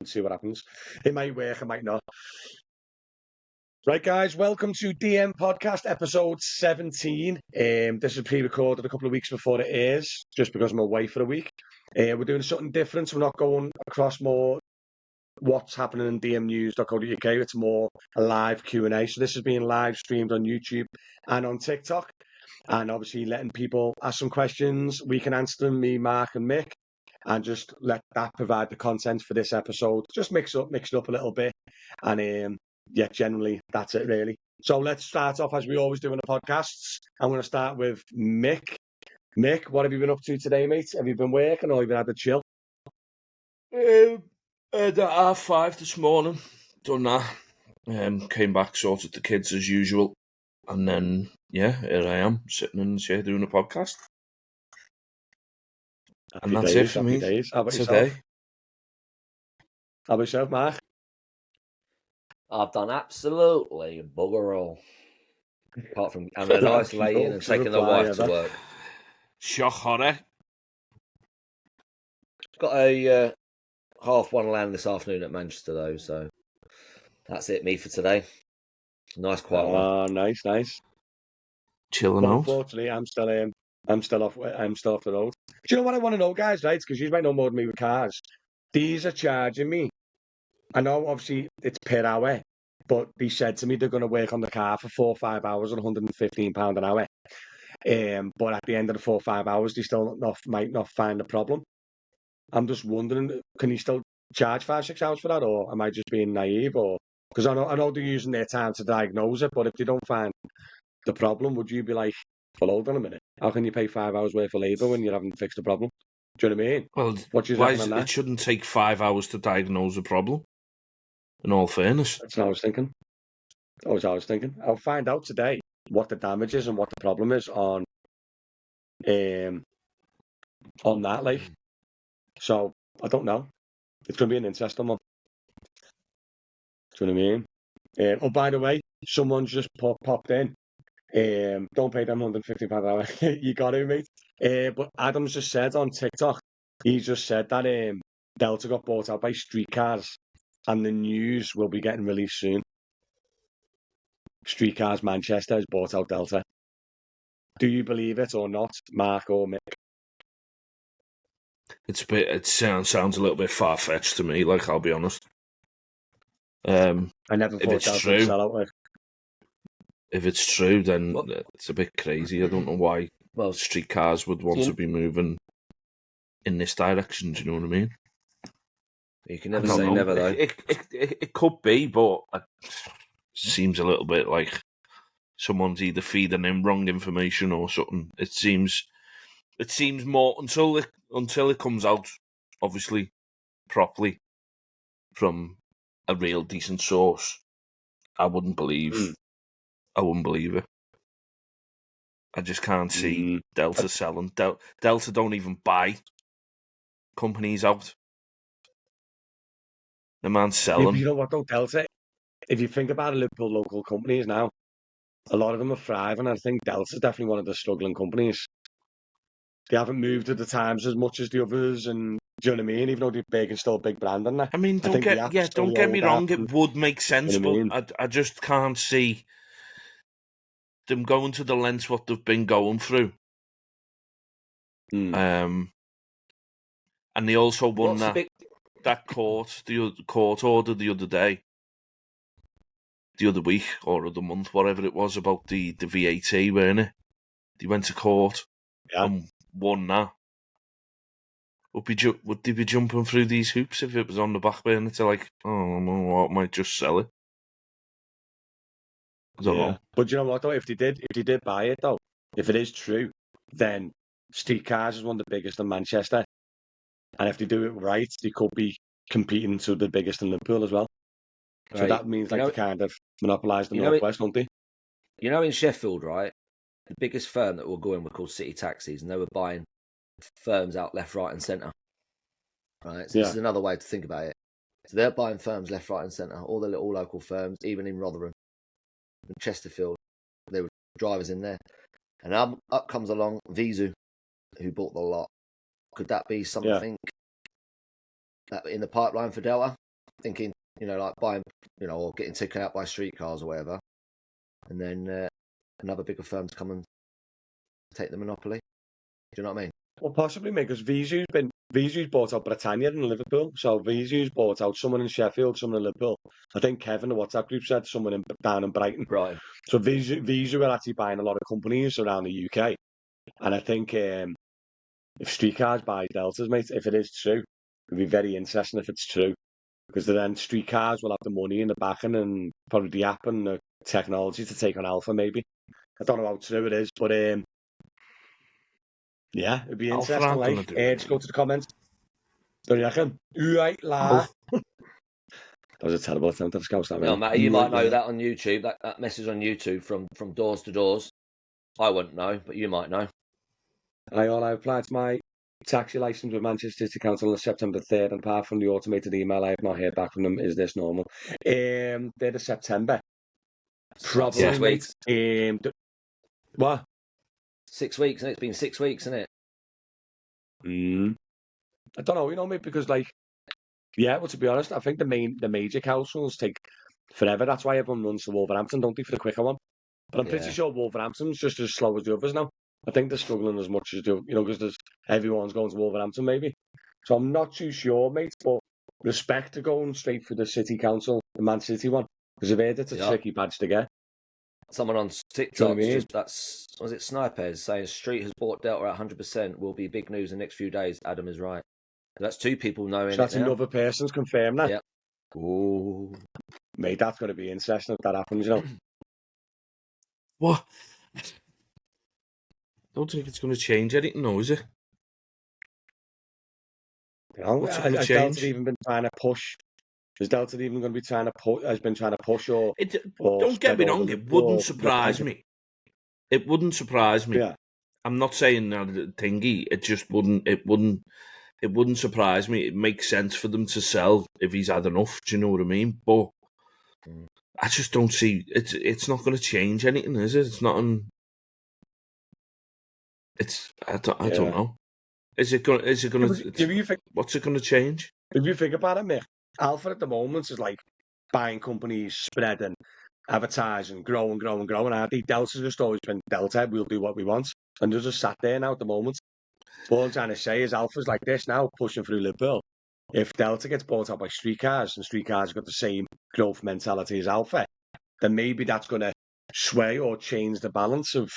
see what happens. It might work, it might not. Right, guys, welcome to DM Podcast, episode 17. This is pre-recorded a couple of weeks before it airs, just because I'm away for a week. We're doing something different. We're not going across more what's happening in dmnews.co.uk. It's more a live Q&A. So this is being live streamed on YouTube and on TikTok. And obviously letting people ask some questions. We can answer them, me, Mark and Mick. And just let that provide the content for this episode. Just mix it up a little bit. And yeah, generally, that's it, really. So let's start off as we always do in the podcasts. I'm going to start with Mick. Mick, what have you been up to today, mate? Have you been working or have you had a chill? At 5:30 this morning, done that. Came back, sorted the kids as usual. And then, yeah, here I am, sitting in the chair doing a podcast. Happy and that's days, it for happy me days. How about today. yourself? How about yourself, Mark? I've done absolutely bugger all. Apart from having a nice lay in and taking the wife to work. Shock horror. Got a 1:30 land this afternoon at Manchester, though, so that's it, me for today. Nice quiet one. Oh, nice. Chilling Well, out. unfortunately, I'm still off the road. Do you know what I want to know, guys, right? Because you might know more than me with cars. These are charging me. I know, obviously, it's per hour, but they said to me they're going to work on the car for 4 or 5 hours at £115 an hour. But at the end of the 4 or 5 hours, they still might not find a problem. I'm just wondering, can you still charge 5, 6 hours for that, or am I just being naive? Or because I know they're using their time to diagnose it, but if they don't find the problem, would you be like, well, hold on a minute, how can you pay 5 hours worth of labour when you haven't fixed the problem? Do you know what I mean? Well, What do you reckon on that? It shouldn't take 5 hours to diagnose a problem, in all fairness. That's what I was thinking. I'll find out today what the damage is and what the problem is on that, like. So I don't know. It's going to be an interesting one. Do you know what I mean? Oh, by the way, someone's just popped in. Don't pay them £150 an hour. You got it, mate. But Adam's just said on TikTok, he just said that Delta got bought out by Streetcars, and the news will be getting released soon. Streetcars Manchester has bought out Delta. Do you believe it or not, Mark or Mick? It sounds a little bit far fetched to me. Like, I'll be honest. I never thought Delta would sell out. If it's true, then it's a bit crazy. I don't know why streetcars would want to be moving in this direction. Do you know what I mean? You can never say never, though. It could be, but it seems a little bit like someone's either feeding him wrong information or something. It seems more until it comes out, obviously, properly from a real decent source. I wouldn't believe it. I just can't see Delta selling. Delta don't even buy companies out. The man's selling. You know what though, Delta? If you think about Liverpool local companies now, a lot of them are thriving. I think Delta's definitely one of the struggling companies. They haven't moved at the times as much as the others, and do you know what I mean? Even though they're big and still a big brand on that. I mean, don't get me wrong. It would make sense, you know what I but I just can't see them going to the lengths what they've been going through. And they also won that court order the other day, the other week or the month, whatever it was, about the VAT, weren't it? They went to court and won that. Would they be jumping through these hoops if it was on the back burner to like, oh no, what, might just sell it? I don't know. But you know what though, if they did buy it though, if it is true, then Streetcars is one of the biggest in Manchester. And if they do it right, they could be competing to the biggest in Liverpool as well. So that means they kind of monopolise the Northwest, don't they? You know, in Sheffield, right, the biggest firm that were going were called City Taxis, and they were buying firms out left, right and centre. Right, so this is another way to think about it. So they're buying firms left, right and centre, all the little local firms, even in Rotherham and Chesterfield. There were drivers in there. And up comes along Vizu, who bought the lot. Could that be something in the pipeline for Delta? thinking, like buying, or getting taken out by streetcars or whatever, and then another bigger firm to come and take the monopoly. Do you know what I mean? Well, possibly, mate, because Visu's bought out Britannia in Liverpool, so Visu's bought out someone in Sheffield, someone in Liverpool. I think Kevin, the WhatsApp group, said someone down in Brighton. Right. So Visu are actually buying a lot of companies around the UK, and I think if Streetcars buy Deltas, mate, if it is true, it'd be very interesting if it's true, because then Streetcars will have the money and the backing and probably the app and the technology to take on Alpha, maybe. I don't know how true it is, but yeah, it'd be Alpha interesting. aren't gonna Like, do just go anything. to the comments. Don't you reckon? Right, la. That was a terrible attempt at a scouse, that, No, man. Matty, you might know that on YouTube. That message on YouTube from doors to doors. I wouldn't know, but you might know. I applied to my taxi license with Manchester City Council on September 3rd, and apart from the automated email, I have not heard back from them. Is this normal? 3rd of September. Probably, 6 weeks. What? 6 weeks, and it's been 6 weeks, isn't it? I don't know, mate, because, like, yeah, well, to be honest, I think the major councils take forever. That's why everyone runs to Wolverhampton, don't they, for the quicker one? But I'm pretty sure Wolverhampton's just as slow as the others now. I think they're struggling as much as because everyone's going to Wolverhampton, maybe. So I'm not too sure, mate, but respect to going straight for the City Council, the Man City one, because I've heard it's a tricky badge to get. Someone on TikTok, was it Snipers, saying Street has bought Delta at 100%, will be big news in the next few days. Adam is right. That's two people knowing so that's it now. Another person's confirmed that. Yeah. Ooh, mate, that's going to be interesting if that happens, What? I don't think it's going to change anything, though, is it? What's it going to change? Delta even been trying to push? Is Delta even going to be trying to push? Has been trying to push or don't get me wrong. It wouldn't surprise me. It wouldn't surprise me. Yeah. I'm not saying that thingy. It just wouldn't. It wouldn't surprise me. It makes sense for them to sell if he's had enough. Do you know what I mean? But I just don't see it's not going to change anything, is it? It's not. I don't know. Is it going? What's it going to change? If you think about it, Mick, Alpha at the moment is like buying companies, spreading, advertising, growing. I think Delta's just always been Delta. We'll do what we want, and they're just sat there now at the moment. All I'm trying to say is Alpha's like this now, pushing through Liverpool. If Delta gets bought out by Streetcars and Streetcars got the same growth mentality as Alpha, then maybe that's going to sway or change the balance of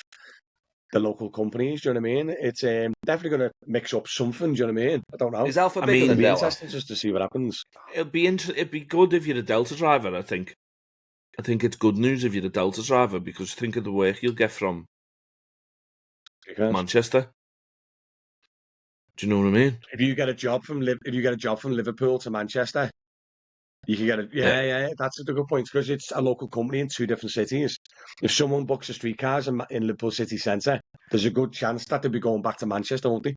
the local companies. Do you know what I mean? It's definitely going to mix up something. Do you know what I mean? I don't know. Is Alpha bigger than Delta? Delta? Interesting just to see what happens. It'd be good if you're a Delta driver. I think it's good news if you're a Delta driver, because think of the work you'll get from Manchester. Do you know what I mean? If you get a job from Liverpool to Manchester, you can get it. Yeah, that's a good point, because it's a local company in two different cities. If someone books a streetcars in Liverpool city centre, there's a good chance that they'll be going back to Manchester, won't they?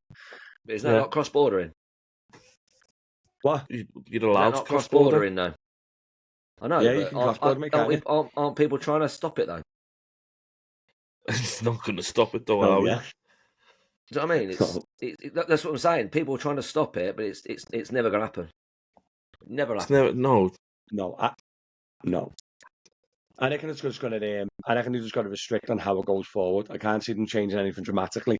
But isn't that not cross-bordering? What? You're allowed to cross-bordering, though. I know, yeah, but you can cross-border, aren't people trying to stop it, though? It's not going to stop it, though, are we? Yeah. Do you know what I mean? That's what I'm saying. People are trying to stop it, but it's never going to happen. Never happen. No. No. I reckon it's just going to. I reckon they just got to restrict on how it goes forward. I can't see them changing anything dramatically,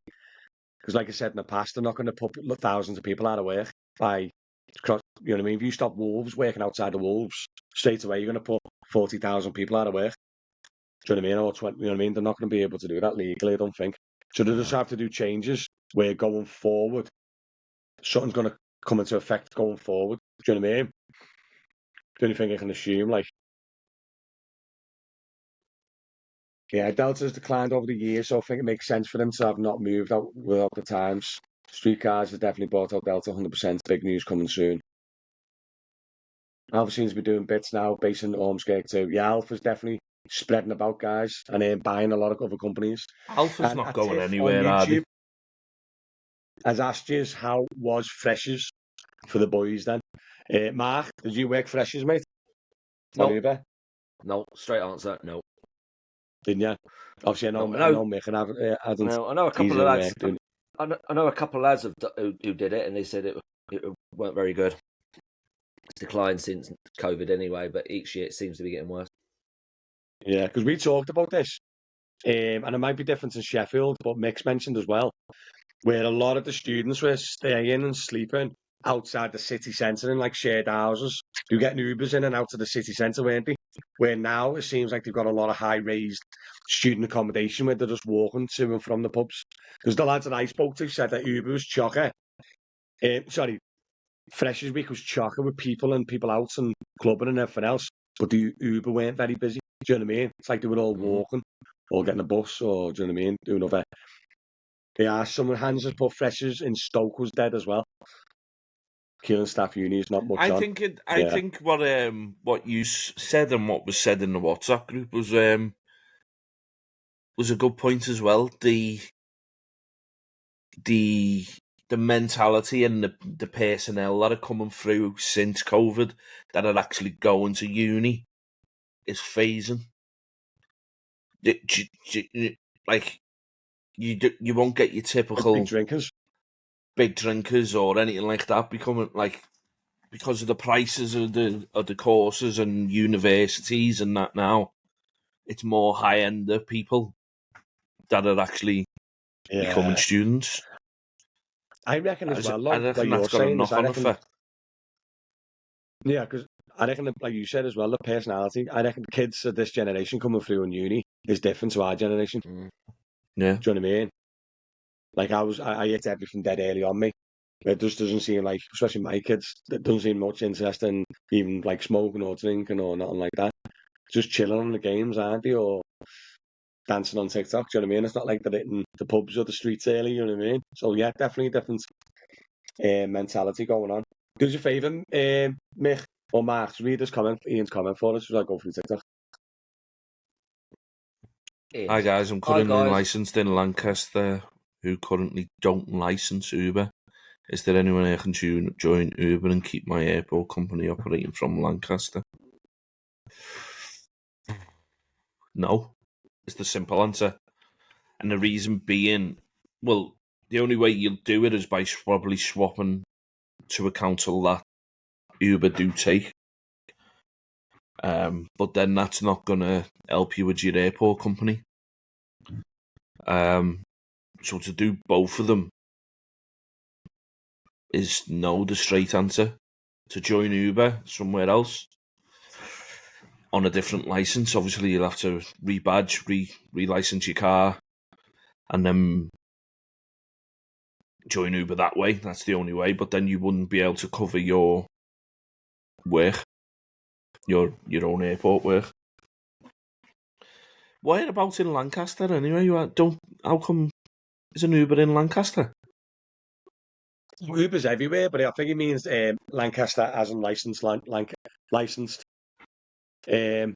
because, like I said in the past, they're not going to put thousands of people out of work by. You know what I mean? If you stop Wolves working outside the Wolves, straight away you're going to put 40,000 people out of work. Do you know what I mean? Or 20, you know what I mean? They're not going to be able to do that legally, I don't think. So they just have to do changes where going forward, something's going to come into effect going forward. Do you know what I mean? The only thing I can assume, like, yeah, Delta's declined over the years, so I think it makes sense for them to have not moved out without the times. Streetcars has definitely bought out Delta 100%. Big news coming soon. Alpha seems to be doing bits now, based in Ormskirk too. Yeah, Alpha's definitely spreading about, guys, and buying a lot of other companies. Alpha's not going anywhere, are they? Has asked you how was Freshers for the boys then. Mark, did you work Freshers, mate? No, straight answer, no. Didn't you? Obviously, I know Mick and Adam. No, I know a couple of lads. I know a couple of lads who did it, and they said it weren't very good. It's declined since COVID anyway, but each year it seems to be getting worse. Yeah, because we talked about this, and it might be different in Sheffield, but Mick's mentioned as well, where a lot of the students were staying and sleeping outside the city centre in like shared houses. They were getting Ubers in and out of the city centre, weren't they? Where now it seems like they've got a lot of high-raised student accommodation where they're just walking to and from the pubs. Because the lads that I spoke to said that Uber was chocker. Freshers Week was chocker with people and people out and clubbing and everything else. But the Uber weren't very busy. Do you know what I mean? It's like they were all walking or getting a bus or, do you know what I mean? Doing other. Yeah, someone hands has put freshers in Stoke was dead as well. Killing staff uni is not much I on. think I Yeah. think what you said and what was said in the WhatsApp group was a good point as well. The mentality and the personnel that are coming through since COVID that are actually going to uni is phasing. Like you won't get your typical Big drinkers or anything like that becoming like, because of the prices of the courses and universities and that now. It's more high-ender people that are actually becoming students. I reckon as well, I though, reckon like that's you're got a saying, knock-on effect. Yeah, because I reckon, like you said as well, the personality. I reckon the kids of this generation coming through in uni is different to our generation. Yeah. Do you know what I mean? Like I hit everything dead early on me. It just doesn't seem like, especially my kids, it doesn't seem much interest in even like smoking or drinking or nothing like that. Just chilling on the games, aren't they? Or dancing on TikTok, do you know what I mean? It's not like they're hitting the pubs or the streets early, you know what I mean? So yeah, definitely a different mentality going on. Do us a favour, Mick or Mark, read Ian's comment for us as I go through TikTok. Hi guys, I'm currently licensed in Lancaster who currently don't license Uber. Is there anyone I can join Uber and keep my airport company operating from Lancaster? No, it's the simple answer. And the reason being, well, the only way you'll do it is by probably swapping to a council that Uber do take. But then that's not going to help you with your airport company. So to do both of them is no, the straight answer. To join Uber somewhere else on a different license, obviously you'll have to rebadge, relicense your car, and then join Uber that way. That's the only way. But then you wouldn't be able to cover your work, your own airport work. Whereabouts in Lancaster anyway? How come is an Uber in Lancaster? Uber's everywhere, but I think it means Lancaster as in licensed, licensed, as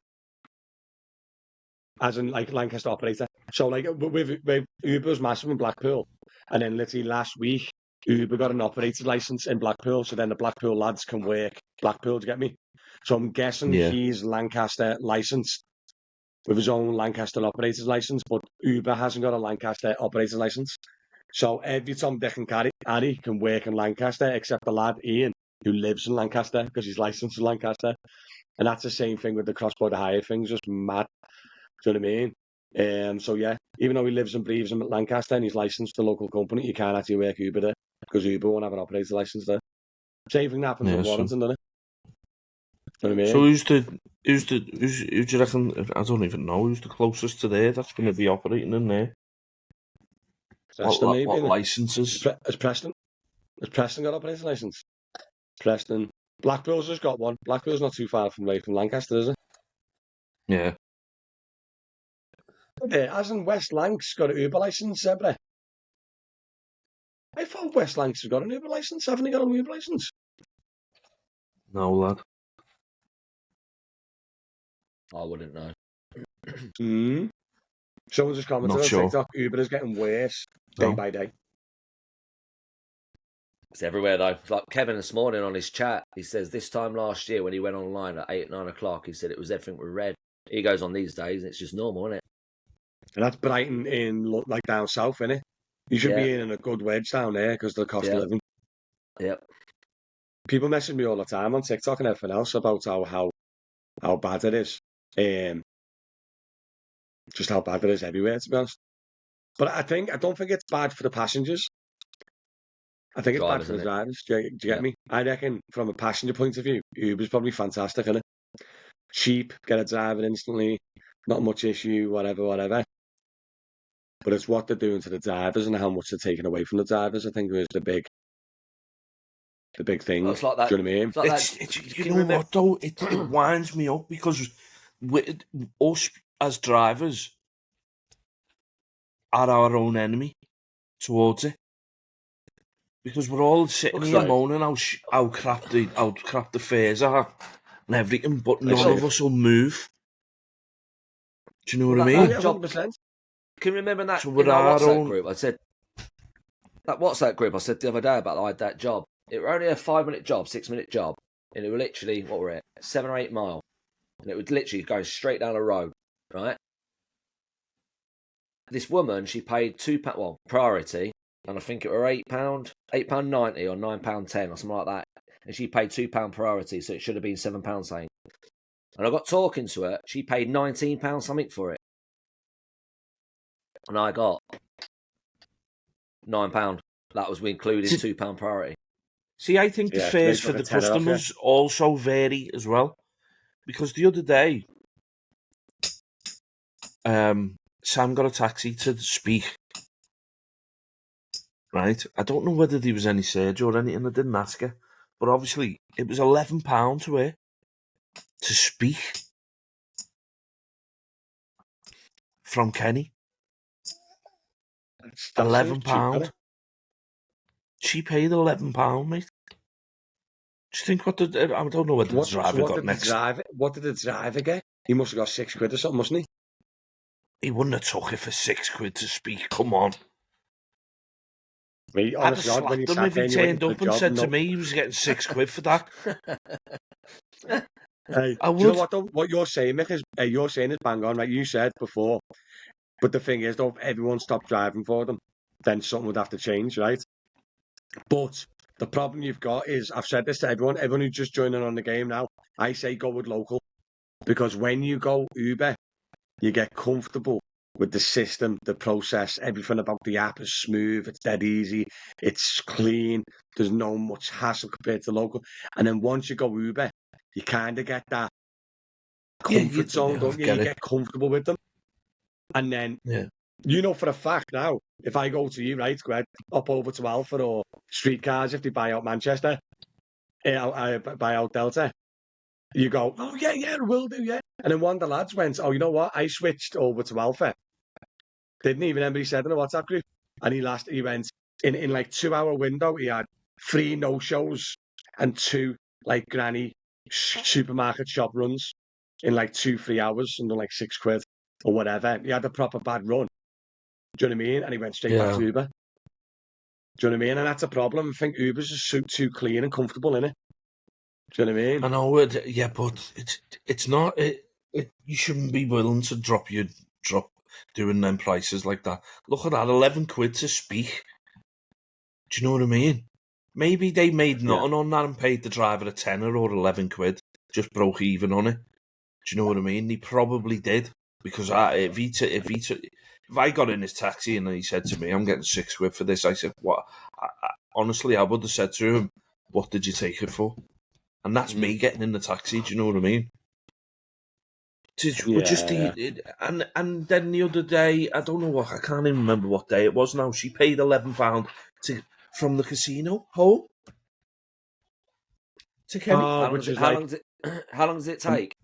in like Lancaster operator. So like with Uber's massive in Blackpool, and then literally last week Uber got an operator's license in Blackpool, so then the Blackpool lads can work Blackpool. To get me? So I'm guessing he's Lancaster licensed with his own Lancaster operator's license, but Uber hasn't got a Lancaster operator's license. So every Tom, Dick and Harry can work in Lancaster, except the lad Ian, who lives in Lancaster because he's licensed in Lancaster. And that's the same thing with the cross-border hire thing, just mad. Do you know what I mean? So yeah, even though he lives and breathes in Lancaster and he's licensed to the local company, you can't actually work Uber there because Uber won't have an operator license there. Same thing happens in Warrington, doesn't it? Do you know what I mean? So who do you reckon? I don't even know who's the closest to there that's going to be operating in there. Preston, what licenses? Has Preston got operator license? Preston. Blackpool's just got one. Blackpool's not too far away from Lancaster, is it? Yeah. Hasn't West Lancs got an Uber license, Zebra? I thought West Lancs has got an Uber license. Haven't they got an Uber license? No, lad. I wouldn't know. Someone just commented on TikTok, Uber is getting worse day by day. It's everywhere though. Like Kevin this morning on his chat, he says this time last year when he went online at 8, 9 o'clock, he said it was everything with red. He goes on these days and it's just normal, isn't it? And that's Brighton in like down south, innit? You should be in a good wedge down there because of the cost of living. Yep. people message me all the time on TikTok and everything else about how bad it is. Just how bad it is everywhere, to be honest. But I don't think it's bad for the passengers. I think it's bad for the drivers. Do you get me? I reckon from a passenger point of view, Uber's probably fantastic, isn't it? Cheap, get a driver instantly, not much issue, whatever. But it's what they're doing to the drivers and how much they're taking away from the drivers, I think, is the big thing. Well, it's like that. Do you know what I mean? It's you know what, though? It winds me up because us as drivers are our own enemy towards it. Because we're all sitting here moaning how crap the fares are and everything, but none of us will move. Do you know what I mean? 100%. Can you remember that in our WhatsApp group? I said that WhatsApp group. I said the other day about I had that job. It was only a 5-minute job, 6-minute job, and it was literally 7 or 8 mile, and it would literally go straight down a road, right? This woman, she paid £2 priority. And I think it were £8.90 or £9.10 or something like that. And she paid £2 priority, so it should have been £7 something. And I got talking to her, she paid £19 something for it. And I got £9. That was including £2 priority. See, I think the fares for the customers also vary as well. Because the other day, Sam got a taxi to Speak. Right, I don't know whether there was any surge or anything. I didn't ask her, but obviously it was £11 to her to Speak from Kenny. £11. She paid £11, mate. Do you think I don't know what the driver got next. What did the driver get? He must have got £6 or something, mustn't he? He wouldn't have took it for £6 to Speak. Come on. I'd have slapped him if he turned up and said to me he was getting £6 for that. Hey, I would. Do you know what, though? What you're saying, Mick, is you're saying is bang on, like you said before. But the thing is, though, if everyone stopped driving for them, then something would have to change, right? But the problem you've got is, I've said this to everyone who's just joining on the game now, I say go with local. Because when you go Uber, you get comfortable with the system, the process, everything about the app is smooth, it's dead easy, it's clean, there's no much hassle compared to local. And then once you go Uber, you kind of get that comfort zone, don't you? You get comfortable with them. And then, you know for a fact now, if I go to you, right, go ahead, up over to Alpha or Streetcars, if they buy out Manchester, I buy out Delta, you go, oh, yeah, will do, yeah. And then one of the lads went, oh, you know what? I switched over to Alpha. Didn't even anybody said in a WhatsApp group. And he went, in like 2-hour window, he had 3 no-shows and 2 like granny supermarket shop runs in like 2-3 hours under like £6 or whatever. He had a proper bad run. Do you know what I mean? And he went straight back to Uber. Do you know what I mean? And that's a problem. I think Uber's just too clean and comfortable, innit? Do you know what I mean? I know, but it's not. You shouldn't be willing to drop doing them prices like that. Look at that, £11 to Speak. Do you know what I mean? Maybe they made nothing on that and paid the driver a tenner or £11, just broke even on it. Do you know what I mean? He probably did, because if I got in his taxi and he said to me, "I'm getting £6 for this," I said, "What?" Honestly, I would have said to him, "What did you take it for?" And that's me getting in the taxi. Do you know what I mean? And then the other day, I don't know I can't even remember what day it was now. She paid £11 from the casino home to Kenny. How long does it take?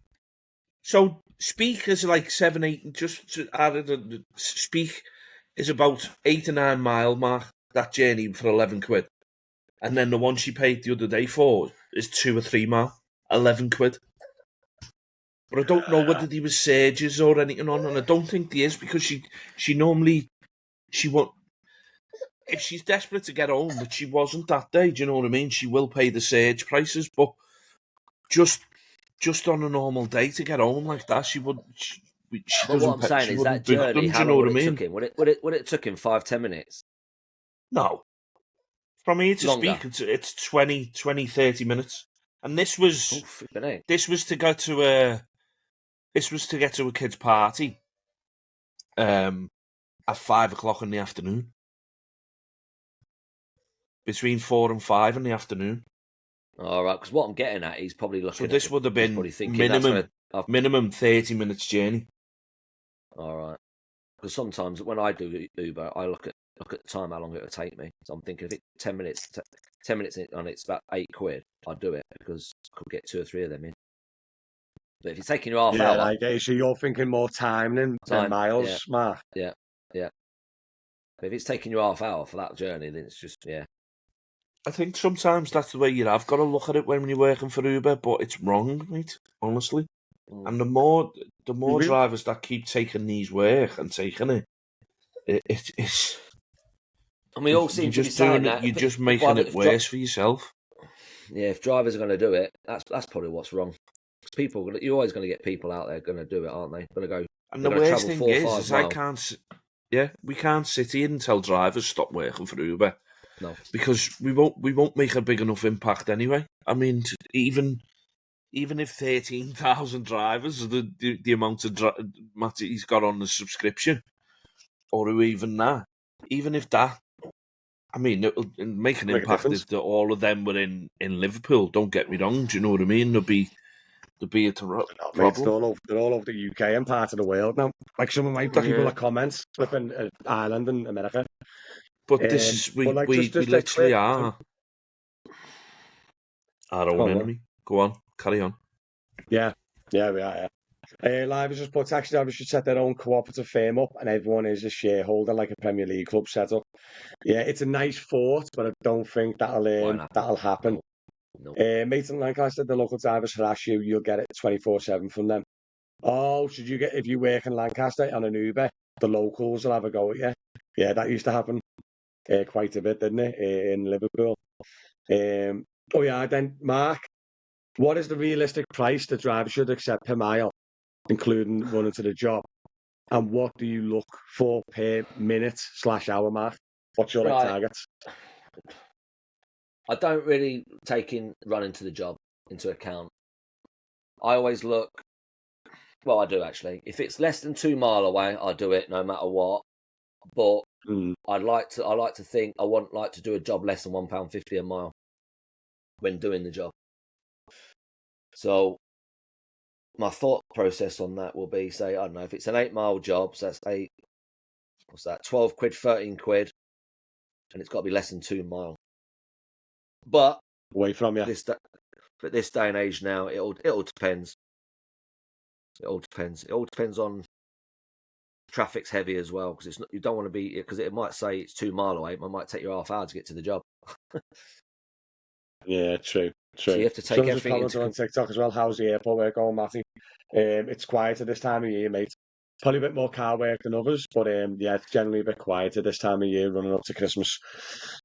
So Speak is like 7, 8. Just added Speak is about 8 or 9 mile mark. That journey for £11, and then the one she paid the other day for is 2 or 3 mile, £11. But I don't know whether there was surges or anything on, and I don't think there is, because she normally won't. If she's desperate to get home, but she wasn't that day, do you know what I mean? She will pay the surge prices, but just on a normal day to get home like that, she would. What I'm saying is that journey. How long would it took him? Would it took him 5-10 minutes? No. From here to Longer. speak, it's 20, 30 minutes. And this was flipping to go to a kid's party at 5 o'clock in the afternoon. Between 4 and 5 in the afternoon. All right, because what I'm getting at, he's probably looking. So this would have been thinking minimum 30 minutes journey. All right, because sometimes when I do Uber, I look at the time, how long it would take me. So I'm thinking if it's 10 minutes, and it's about £8, I'd do it because I could get 2 or 3 of them in. But if it's taking you half hour, I get you. So you're thinking more time than miles, Mark. Yeah. But if it's taking you half hour for that journey, then it's just I think sometimes that's the way you have got to look at it when you're working for Uber, but it's wrong, mate. Honestly. And the more drivers that keep taking these work and taking it's. And we all seem to be saying that. You're just making it worse for yourself. Yeah, if drivers are going to do it, that's probably what's wrong. People, you're always going to get people out there going to do it, aren't they? Going to go. And the worst thing is I can't. Yeah, we can't sit here and tell drivers stop working for Uber. No, because we won't make a big enough impact anyway. I mean, even if 13,000 drivers are the amount of he's got on the subscription, or even that, even if that, I mean, it'll make an impact if all of them were in Liverpool. Don't get me wrong. Do you know what I mean? There'll be a problem. They're all over the UK and part of the world now. Like some of my people that comments flipping Ireland and America. But this is we literally are our own enemy. Go on, carry on. Yeah, we are. Live has just put taxi drivers should set their own cooperative firm up, and everyone is a shareholder like a Premier League club set up. Yeah, it's a nice thought, but I don't think that'll happen. No. Mate in Lancaster, the local drivers harass you, you'll get it 24/7 from them. Oh, if you work in Lancaster on an Uber, the locals will have a go at you. Yeah, that used to happen quite a bit, didn't it, in Liverpool? Then Mark, what is the realistic price the driver should accept per mile, including running to the job? And what do you look for per minute/hour, Mark? What's your targets? I don't really take running to the job into account. I always look. Well, I do actually. If it's less than 2 mile away, I'll do it no matter what. But I like to think I want to do a job less than £1.50 a mile when doing the job. So my thought process on that will be, say, I don't know, if it's an 8 mile job, so that's 12 quid, 13 quid, and it's got to be less than 2 mile. But away from you. This day and age now, it all depends. It all depends. It all depends on traffic's heavy as well, because you don't want to be, because it might say it's 2 mile away, but it might take you half hour to get to the job. Yeah, true. So you have to take everything into on TikTok as well. How's the airport work going, Matty? It's quieter this time of year, mate. Probably a bit more car work than others, but it's generally a bit quieter this time of year running up to Christmas.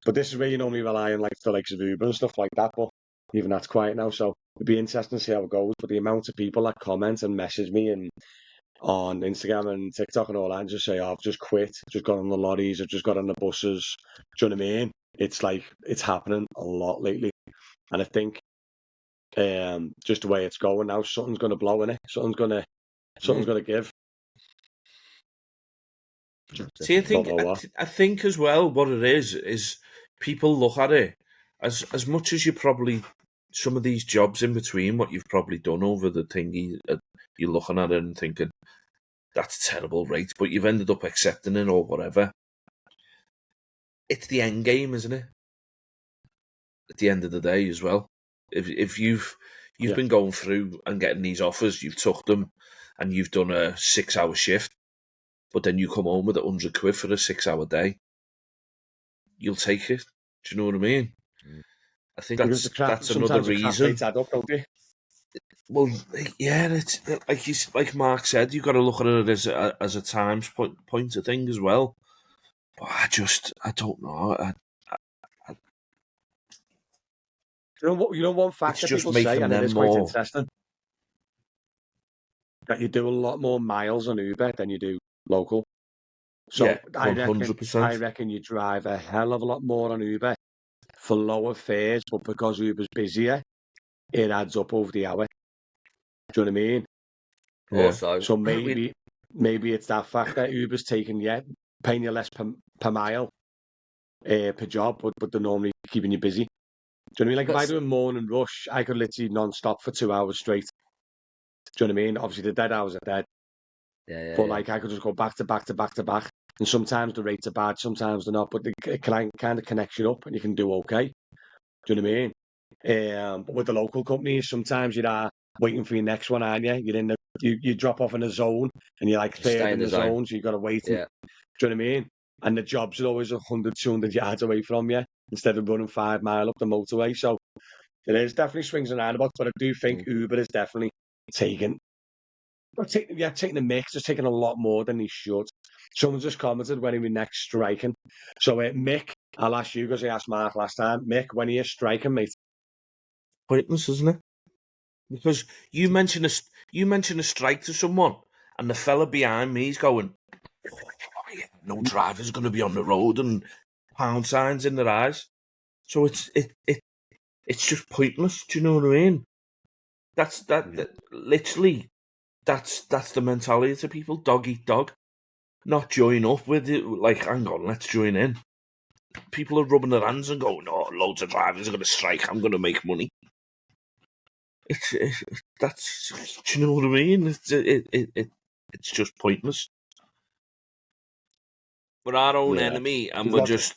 But this is where you normally rely on the likes of Uber and stuff like that, but even that's quiet now, so it'd be interesting to see how it goes. But the amount of people that comment and message me and on Instagram and TikTok and all that and just say, I've just quit, just got on the lorries, I've just got on the buses, do you know what I mean? It's happening a lot lately. And I think just the way it's going now, something's going to blow in it. Something's going to give. See, I think as well what it is people look at it as much as you probably some of these jobs in between what you've probably done over the thingy, you're looking at it and thinking that's a terrible rate, but you've ended up accepting it or whatever. It's the end game, isn't it? At the end of the day, as well. If you've been going through and getting these offers, you've took them, and you've done a 6-hour shift, but then you come home with 100 quid for a 6-hour day, you'll take it. Do you know what I mean? I think that's another reason. Add up, don't they? Well, yeah, it's like Mark said, you've got to look at it as a times point of thing as well. But I don't know. You know one fact that people say, and it is quite interesting, that you do a lot more miles on Uber than you do local. So yeah, 100%. I reckon you drive a hell of a lot more on Uber for lower fares, but because Uber's busier, it adds up over the hour. Do you know what I mean? Yeah. Also, So maybe it's that fact that Uber's paying you less per mile per job, but they're normally keeping you busy. Do you know what I mean? Like if I do a morning rush, I could literally non-stop for 2 hours straight. Do you know what I mean? Obviously the dead hours are dead. But like I could just go back to back to back to back. And sometimes the rates are bad, sometimes they're not, but it kind of connects you up and you can do okay. Do you know what I mean? But with the local companies, sometimes you're waiting for your next one, aren't you? You're in you drop off in a zone and you're like third in the zone, so you've got to wait. Yeah. Do you know what I mean? And the jobs are always 100, 200 yards away from you instead of running 5 mile up the motorway. So there is definitely swings and roundabouts, but I do think Uber is definitely taking the mix. It's taking a lot more than he should. Someone just commented when he was next striking. So Mick, I'll ask you because I asked Mark last time. Mick, when are you striking, mate? Pointless, isn't it? Because you mention a strike to someone, and the fella behind me is going, "Oh, yeah, no driver's going to be on the road," and pound signs in their eyes. So it's just pointless. Do you know what I mean? That's literally that's the mentality to people. Dog eat dog. Not join up with it. Like, hang on, let's join in. People are rubbing their hands and going, "Oh, loads of drivers are going to strike. I'm going to make money." That's. Do you know what I mean? It's just pointless. We're our own enemy, and we're just.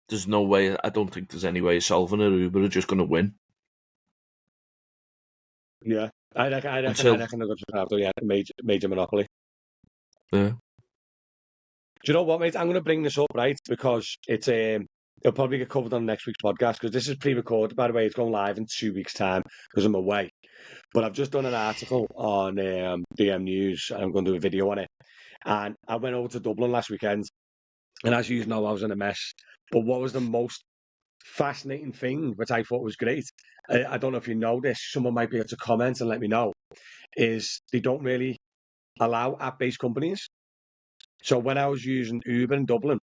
There's no way. I don't think there's any way of solving it. Uber are just going to win. Yeah, I reckon they're going to have a major monopoly. Yeah. Do you know what, mate? I'm going to bring this up, right? Because it'll probably get covered on next week's podcast because this is pre-recorded, by the way. It's going live in 2 weeks' time because I'm away. But I've just done an article on DM News and I'm going to do a video on it. And I went over to Dublin last weekend. And as you know, I was in a mess. But what was the most fascinating thing, which I thought was great, I don't know if you know this, someone might be able to comment and let me know, is they don't really allow app-based companies. So when I was using Uber in Dublin,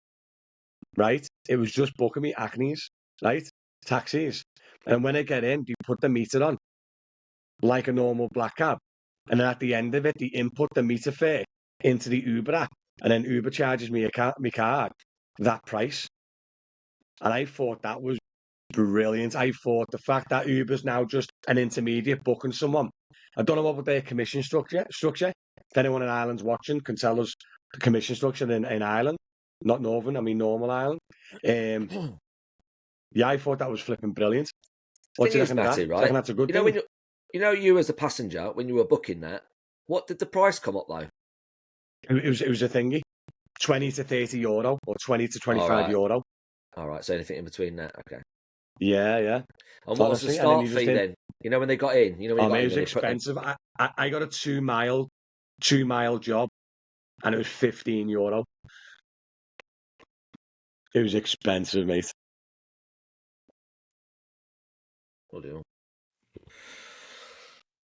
right, it was just booking me acnes, right, taxis. And when I get in, they put the meter on like a normal black cab. And then at the end of it, they input the meter fare into the Uber app. And then Uber charges me my card that price. And I thought that was brilliant. I thought the fact that Uber's now just an intermediate booking someone. I don't know what their commission structure. If anyone in Ireland's watching can tell us the commission structure in Ireland. Not Northern, I mean normal Ireland. Yeah, I thought that was flipping brilliant. What do you reckon of that? Matty, right? I reckon that's a good thing. You as a passenger, when you were booking that, what did the price come up though? It was a thingy. 20 to 30 euro or 20 to 25 euro. All right, so anything in between that, okay. Yeah. And what was the start fee then? You know when they got in? You know when it was expensive. I got a 2 mile job and it was 15 euro. It was expensive, mate. Bloody hell.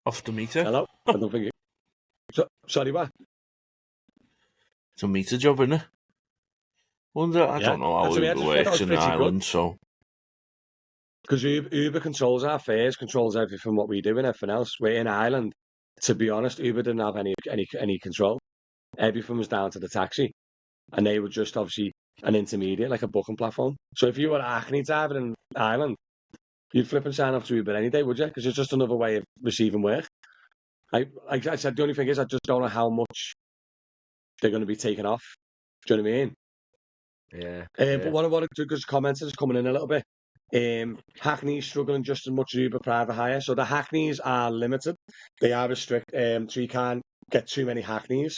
Off the meter? Hello? I don't think sorry, what? It's a meter job, isn't it? I don't know how Uber works in Ireland, so... Because Uber controls our fares, controls everything what we do and everything else. We're in Ireland. To be honest, Uber didn't have any control. Everything was down to the taxi. And they were just obviously an intermediate, like a booking platform. So if you were an Acne driver in Ireland, you'd flip and sign up to Uber any day, would you? Because it's just another way of receiving work. Like I said, the only thing is I just don't know how much they're going to be taken off. Do you know what I mean? Yeah. But what I want to do, because commenters coming in a little bit, Hackney's struggling just as much as Uber private hire. So the Hackneys are limited. They are restricted, so you can't get too many Hackneys.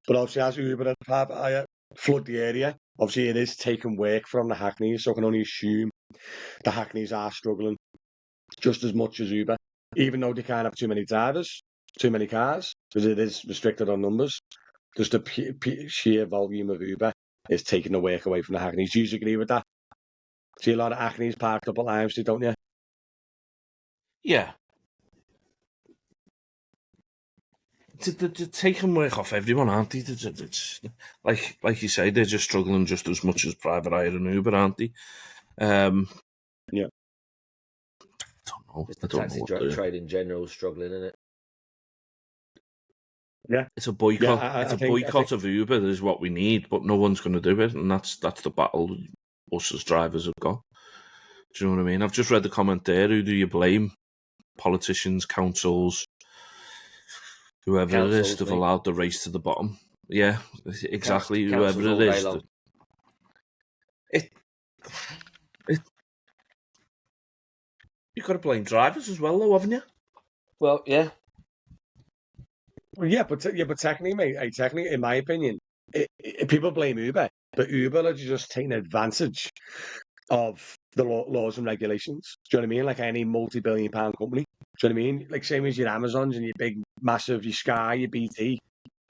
But obviously, as Uber and private hire flood the area, obviously it is taking work from the Hackneys. So I can only assume the Hackneys are struggling just as much as Uber, even though they can't have too many drivers, too many cars, because it is restricted on numbers. Just the sheer volume of Uber is taking the work away from the Hackneys. Do you agree with that? See a lot of Hackneys parked up at Limes, don't you? Yeah. They're taking work off everyone, aren't they? It's like you say, they're just struggling just as much as private hire and Uber, aren't they? Yeah. I don't know. Just the I don't taxi know what to do. trade in general is struggling, isn't it? Yeah. It's a boycott. Yeah, It's I a think boycott of Uber is what we need, but no one's going to do it, and that's the battle us as drivers have got. Do you know what I mean? I've just read the comment there. Who do you blame? Politicians, councils, whoever it is, Councils, they've mate. allowed the race to the bottom. Yeah, exactly. Councils Whoever all it day is. long. You've got to blame drivers as well, though, haven't you? Well, yeah. Well, yeah, but technically, mate, technically, in my opinion, people blame Uber, but Uber are just taking advantage of the laws and regulations. Do you know what I mean? Like any multi-billion-pound company. Do you know what I mean? Like same as your Amazons and your big, massive, your Sky, your BT.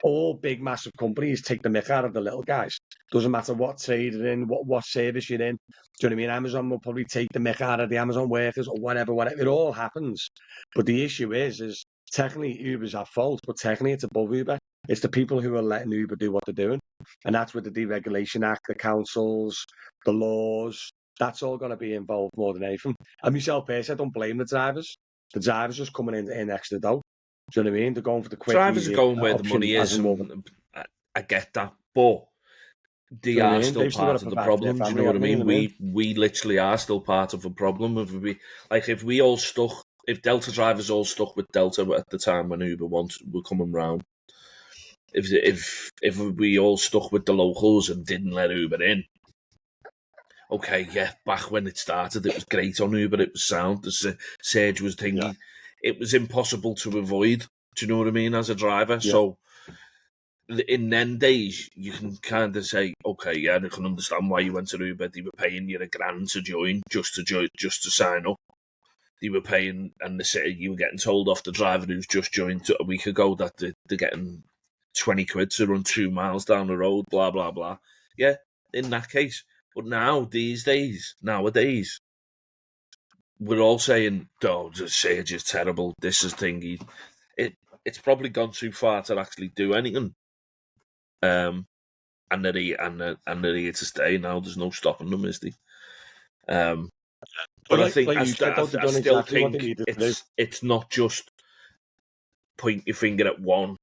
All big, massive companies take the mick out of the little guys. Doesn't matter what trade you're in, what service you're in. Do you know what I mean? Amazon will probably take the mick out of the Amazon workers or whatever. It all happens. But the issue is technically Uber's at fault, but technically it's above Uber. It's the people who are letting Uber do what they're doing. And that's with the Deregulation Act, the councils, the laws. That's all going to be involved more than anything. And myself personally, I don't blame the drivers. The drivers just coming in extra dough. Do you know what I mean? They're going for the quick, Drivers easy are going where the option. money is, and I get that, but they are still part of the problem. Do you know what I mean? We literally are still part of a problem. If we all stuck, if Delta drivers all stuck with Delta at the time when Uber were coming round, if we all stuck with the locals and didn't let Uber in, okay, yeah, back when it started, it was great on Uber. It was sound. The surge was thingy. Yeah. It was impossible to avoid. Do you know what I mean? As a driver, yeah. So in them days, you can kind of say, okay, yeah, I can understand why you went to Uber. They were paying you $1,000 to join, just to sign up. They were paying, and you were getting told off the driver who's just joined a week ago that they're getting 20 quid to run 2 miles down the road, blah, blah, blah. Yeah, in that case. But nowadays, we're all saying, oh, the surge is terrible, this is thingy. It's probably gone too far to actually do anything. And they're here to stay now. There's no stopping them, is there? But I think I still think it's not just point your finger at one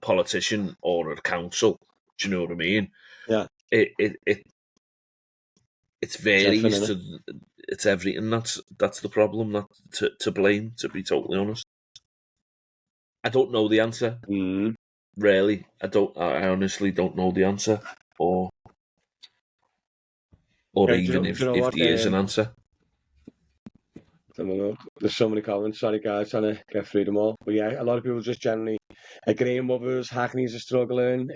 politician or a council. Do you know what I mean? Yeah. It's varies it's everything. That's the problem. Not to blame. To be totally honest, I don't know the answer. Really, I honestly don't know the answer, or even if there is an answer. I don't know. There's so many comments. Sorry, guys, trying to get through them all. But yeah, a lot of people just generally agreeing with us. Hackneys are struggling.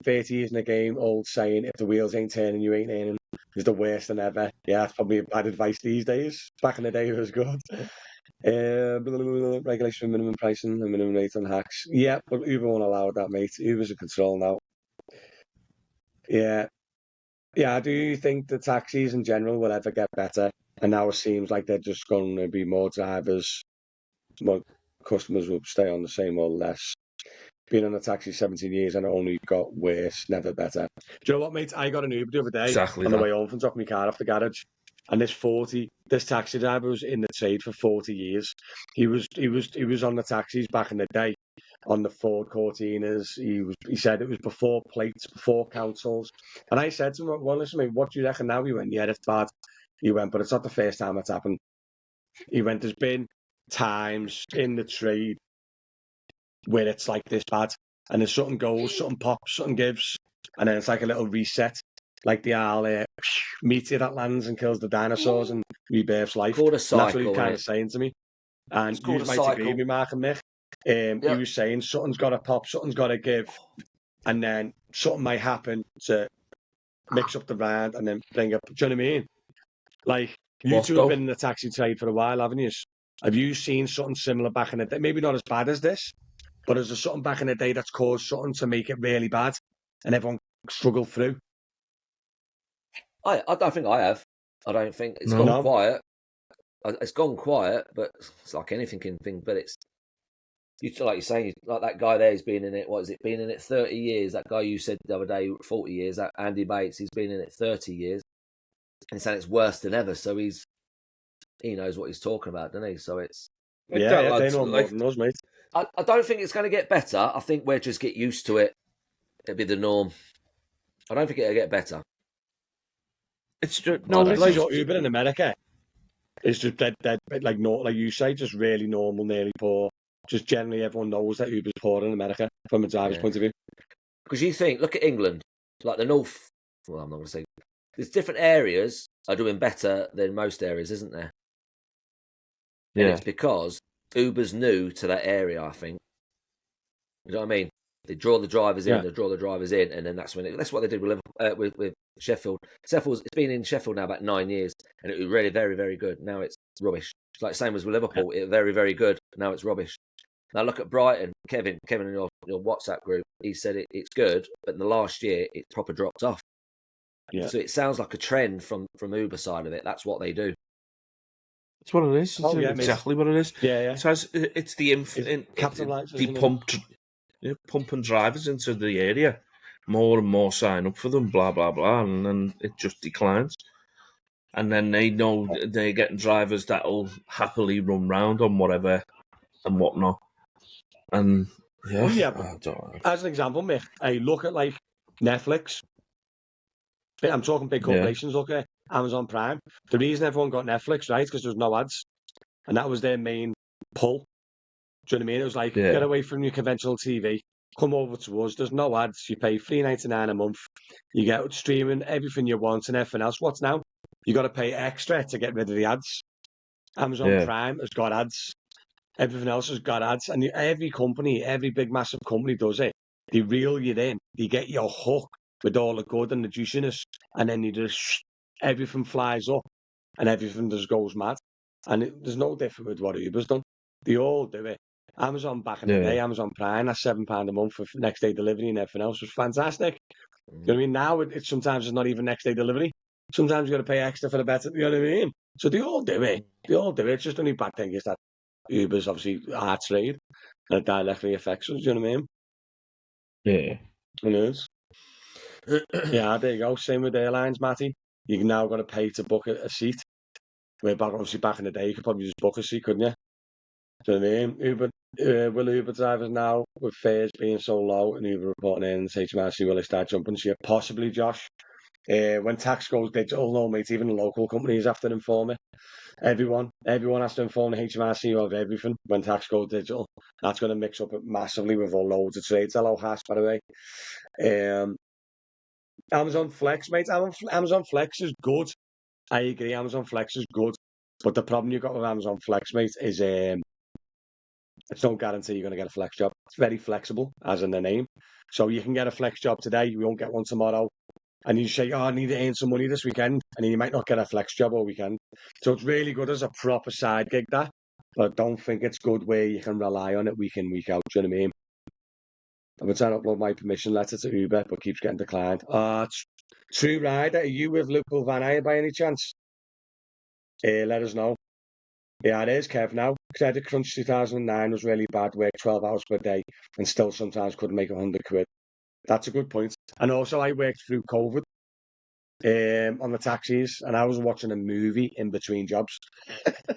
30 years in the game, old saying, if the wheels ain't turning, you ain't earning, is the worst than ever. Yeah, that's probably bad advice these days. Back in the day, it was good. Regulation for minimum pricing and minimum rate on hacks. Yeah, but Uber won't allow that, mate. Uber's in control now. Yeah. Yeah, I do think the taxis in general will ever get better. And now it seems like they're just going to be more drivers. More customers will stay on the same or less. Been on a taxi 17 years and it only got worse, never better. Do you know what, mate? I got an Uber the other day on the way home from dropping my car off the garage. And this taxi driver was in the trade for 40 years. He was on the taxis back in the day, on the Ford Cortinas. He said it was before plates, before councils. And I said to him, well, listen, mate, what do you reckon now? He went, yeah, it's bad. He went, but it's not the first time it's happened. He went, there's been times in the trade where it's like this bad. And then something goes, something pops, something gives. And then it's like a little reset. Like the owl meteor that lands and kills the dinosaurs and rebirths life. Called a cycle, and that's what he was kind of saying to me. And you might agree with me, Mark and Mick. He was saying something's got to pop, something's got to give. And then something might happen to mix up the round and then bring up. Do you know what I mean? Like, you two have been in the taxi trade for a while, haven't you? Have you seen something similar back in the day? Maybe not as bad as this, but is there something back in the day that's caused something to make it really bad and everyone struggled through? I don't think I have. I don't think it's gone quiet. It's gone quiet, but it's like anything can think. But it's like you're saying, like that guy there. He's been in it. What has it been in it? 30 years. That guy you said the other day, 40 years. That Andy Bates. He's been in it 30 years. and saying it's worse than ever. So he knows what he's talking about, doesn't he? So it's Like they know more than us, mate. I don't think it's going to get better. I think we'll just get used to it. It'll be the norm. I don't think it'll get better. It's just This is your Uber in America. It's just that like you say, just really normal, nearly poor. Just generally, everyone knows that Uber's poor in America from a driver's point of view. Because you think, look at England, like the north. Well, I'm not going to say. There's different areas are doing better than most areas, isn't there? Yeah. And it's because Uber's new to that area, I think. You know what I mean? They draw the drivers in, and then that's when that's what they did with Liverpool, with Sheffield. It's been in Sheffield now about 9 years, and it was really very, very good. Now it's rubbish. It's like same as with Liverpool. It's very, very good. Now it's rubbish. Now look at Brighton. Kevin in your WhatsApp group, he said it's good, but in the last year it proper dropped off. Yeah. So it sounds like a trend from Uber side of it. That's what they do. That's what it is. It's exactly what it is. Yeah. So it's pumping drivers into the area. More and more sign up for them, blah, blah, blah, and then it just declines. And then they know they're getting drivers that'll happily run round on whatever and whatnot. And I don't know. As an example, mate, I look at like Netflix. I'm talking big corporations. Look at Amazon Prime. The reason everyone got Netflix, right, because there's no ads, and that was their main pull. Do you know what I mean? It was like, get away from your conventional TV, come over to us. There's no ads. You pay $3.99 a month. You get streaming everything you want and everything else. What's now? You got to pay extra to get rid of the ads. Amazon Prime has got ads. Everything else has got ads, and every company, every big massive company does it. They reel you in. They get you hooked with all the good and the juiciness, and then everything flies up, and everything just goes mad. And there's no different with what Uber's done. They all do it. Amazon back in the day, Amazon Prime, that's £7 a month for next day delivery and everything else was fantastic. You know what I mean? Now it's sometimes it's not even next day delivery. Sometimes you got to pay extra for the better. You know what I mean? So they all do it. It's just the only bad thing is that Uber's obviously our trade, and it directly affects us. Do you know what I mean? Yeah. It is. Yeah, there you go. Same with airlines, Matty. You now got to pay to book a seat. Where obviously back in the day, you could probably just book a seat, couldn't you? Do you know what I mean? Will Uber drivers now, with fares being so low and Uber reporting in, HMRC, will they start jumping ship? Possibly, Josh. When tax goes digital, no, mate, even the local companies have to inform it. Everyone has to inform the HMRC of everything when tax goes digital. That's going to mix up massively with all loads of trades. Hello, Haas, by the way. Amazon Flex, mate. Amazon Flex is good. I agree, Amazon Flex is good. But the problem you've got with Amazon Flex, mate, is it's no guarantee you're going to get a flex job. It's very flexible, as in the name. So you can get a flex job today, you won't get one tomorrow. And you say, I need to earn some money this weekend. And then you might not get a flex job all weekend. So it's really good as a proper side gig, that. But I don't think it's good where you can rely on it week in, week out. Do you know what I mean? I've been trying to upload my permission letter to Uber, but keeps getting declined. True Rider, are you with Liverpool Van Ayer by any chance? Let us know. Yeah, it is, Kev, now. Credit Crunch 2009 was really bad, worked 12 hours per day, and still sometimes couldn't make £100. That's a good point. And also, I worked through COVID on the taxis, and I was watching a movie in between jobs. Do you know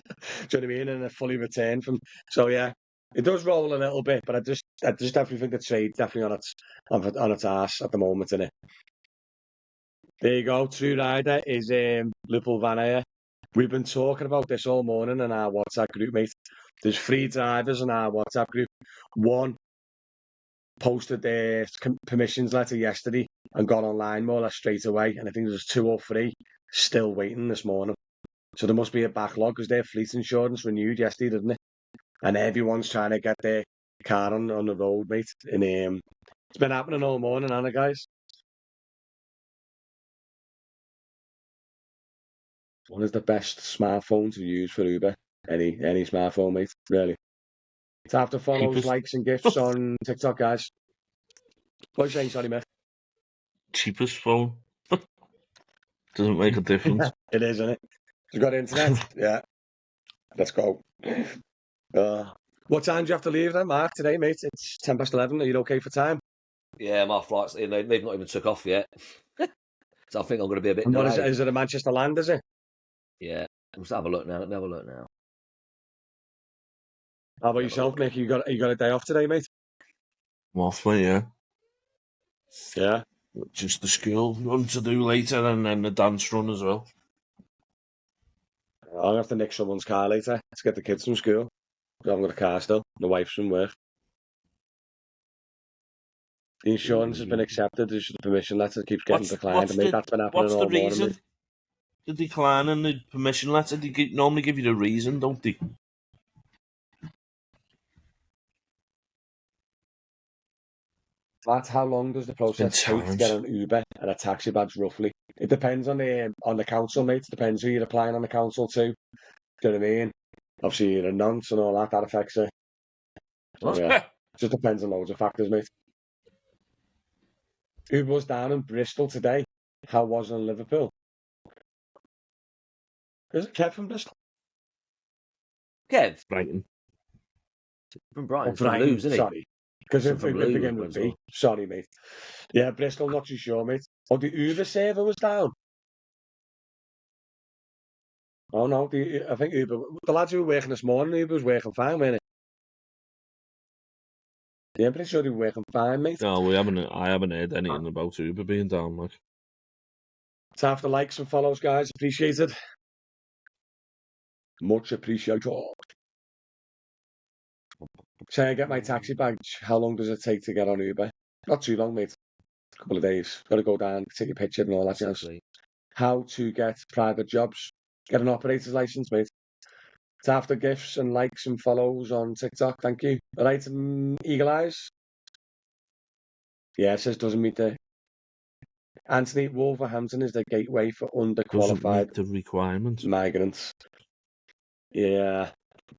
what I mean? And I fully returned from. So yeah, it does roll a little bit, but I just definitely think the trade definitely on its arse at the moment, isn't it? There you go. True Rider is Liverpool Van Ayer. We've been talking about this all morning in our WhatsApp group, mate. There's 3 drivers in our WhatsApp group. One posted their permissions letter yesterday and got online more or less straight away. And I think there's 2 or 3 still waiting this morning. So there must be a backlog because their fleet insurance renewed yesterday, didn't it? And everyone's trying to get their car on the road, mate. And it's been happening all morning, hasn't it, guys? What is the best smartphone to use for Uber? Any smartphone, mate, really. Tap the follows, likes and gifts on TikTok, guys. What are you saying, sorry, mate? Cheapest phone. Doesn't make a difference. It is, isn't it? You've got internet? Yeah. Let's go. What time do you have to leave then, Mark, today, mate? It's 11:10. Are you okay for time? Yeah, my flight's they've not even took off yet. So I think I'm going to be a bit And what delayed. is it a Manchester land, is it? Yeah. Let's have a look now. Let me have a look now. How about yourself, Mick? You got a day off today, mate? I'm off, mate, yeah. Yeah. Just the school run to do later and then the dance run as well. I'm gonna have to nick someone's car later to get the kids from school. I haven't got a car still. My wife's from work. The insurance has been accepted. There's the permission letter keeps getting declined. I mean, that's been happening what's the all morning. reason? Mate. The decline and the permission letter, normally give you the reason, don't they? That's how long does the process take to get an Uber and a taxi badge, roughly? It depends on the council, mate. It depends who you're applying on the council to. Do you know what I mean? Obviously, you're a nonce and all that. That affects it. So, yeah. Just depends on loads of factors, mate. Uber was down in Bristol today. How was it in Liverpool? Is it Kev from Bristol? Kev? Brighton. From Brighton. Oh, From Brighton, Lewes, isn't he? sorry. Because it from began with B. Sorry, mate. Yeah, Bristol, not too sure, mate. Oh, the Uber server was down. Oh, no. I think Uber... The lads who were working this morning, Uber was working fine, wasn't it? Yeah, I'm pretty sure they were working fine, mate. No, I haven't heard anything about Uber being down, like. So after likes and follows, guys. Appreciated. Much appreciated. Say I get my taxi badge. How long does it take to get on Uber? Not too long, mate. A couple of days. Got to go down, take your picture and all that jazz. How to get private jobs. Get an operator's license, mate. It's after gifts and likes and follows on TikTok. Thank you. All right, Eagle Eyes. Yeah, it says doesn't meet the... Anthony, Wolverhampton is the gateway for Doesn't underqualified meet the requirements. migrants. Yeah.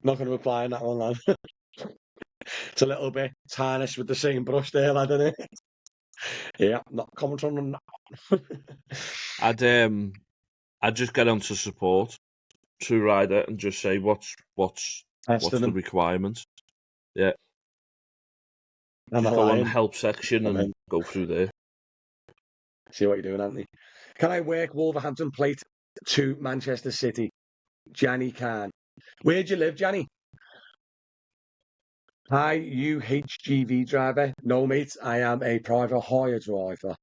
Not going to reply on that one, lad. It's a little bit tarnished with the same brush there, lad, isn't it? Yeah, not commenting on that. I'd just get onto support to rider and just say what's the requirement. Yeah. Just go on the help section and go through there. See what you're doing, Anthony. Can I work Wolverhampton plate to Manchester City? Johnny can. Where do you live, Johnny? Hi, UHGV driver. No, mate, I am a private hire driver.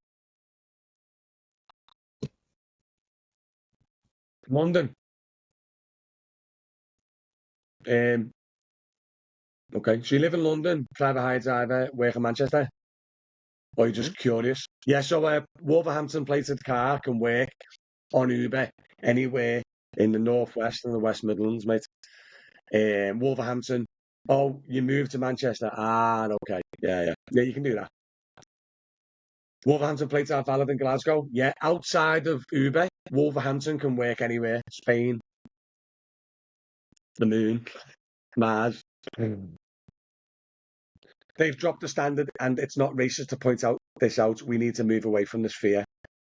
London. Okay, so you live in London, private hire driver, work in Manchester? Or you're just curious? Yeah, so Wolverhampton plated car can work on Uber anywhere in the Northwest and the West Midlands, mate. Wolverhampton. Oh, you moved to Manchester. Ah, okay. Yeah, you can do that. Wolverhampton plates are valid in Glasgow. Yeah, outside of Uber, Wolverhampton can work anywhere. Spain, the moon, Mars. They've dropped the standard, and it's not racist to point this out. We need to move away from this fear.